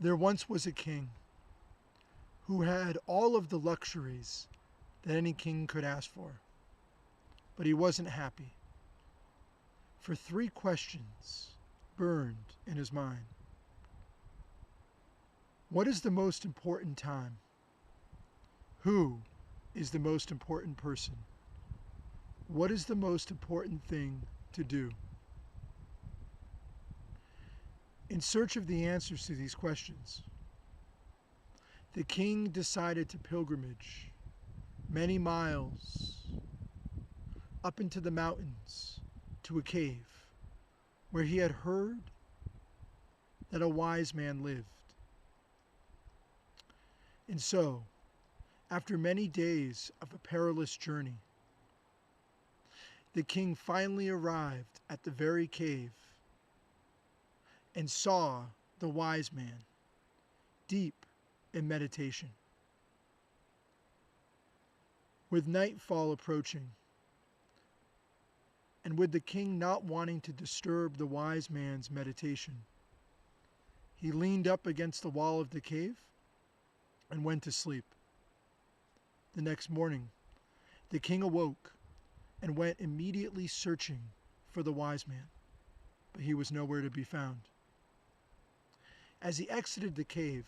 There once was a king who had all of the luxuries that any king could ask for, but he wasn't happy. For three questions burned in his mind. What is the most important time? Who is the most important person? What is the most important thing to do? In search of the answers to these questions, the king decided to pilgrimage many miles up into the mountains to a cave where he had heard that a wise man lived. And so, after many days of a perilous journey, the king finally arrived at the very cave and saw the wise man deep in meditation. With nightfall approaching, and with the king not wanting to disturb the wise man's meditation, he leaned up against the wall of the cave and went to sleep. The next morning, the king awoke and went immediately searching for the wise man, but he was nowhere to be found. As he exited the cave,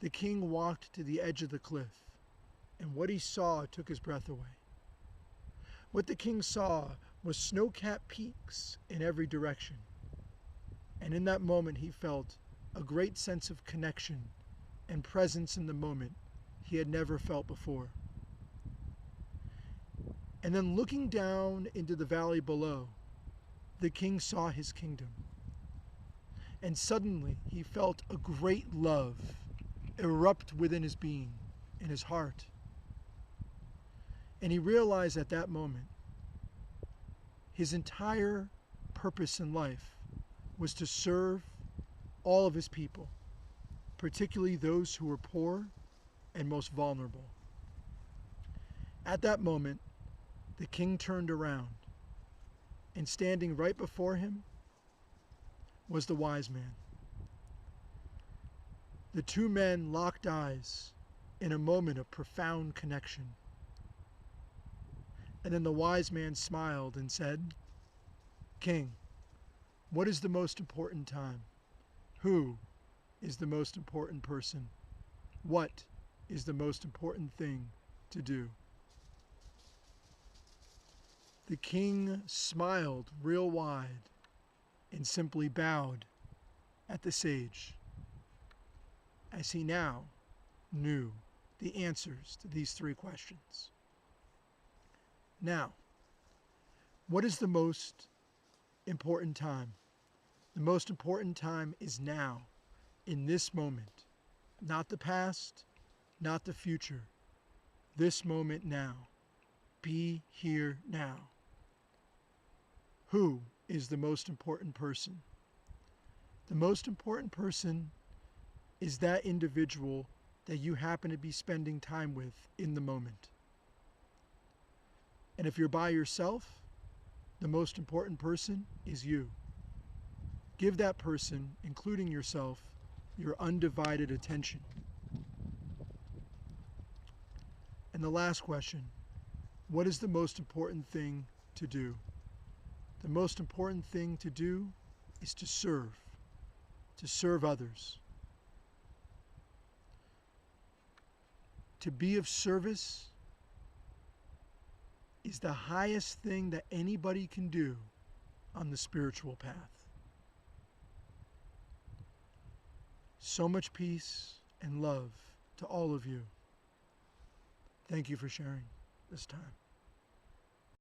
the king walked to the edge of the cliff, and what he saw took his breath away. What the king saw was snow-capped peaks in every direction, and in that moment he felt a great sense of connection and presence in the moment he had never felt before. And then looking down into the valley below, the king saw his kingdom. And suddenly he felt a great love erupt within his being, in his heart. And he realized at that moment his entire purpose in life was to serve all of his people, particularly those who were poor and most vulnerable. At that moment, the king turned around, and standing right before him was the wise man. The two men locked eyes in a moment of profound connection. And then the wise man smiled and said, "King, what is the most important time? Who is the most important person? What is the most important thing to do?" The king smiled real wide and simply bowed at the sage, as he now knew the answers to these three questions. Now, what is the most important time? The most important time is now, in this moment, not the past, not the future. This moment now. Be here now. Who is the most important person? The most important person is that individual that you happen to be spending time with in the moment. And if you're by yourself, the most important person is you. Give that person, including yourself, your undivided attention. And the last question, what is the most important thing to do? The most important thing to do is to serve others. To be of service is the highest thing that anybody can do on the spiritual path. So much peace and love to all of you. Thank you for sharing this time.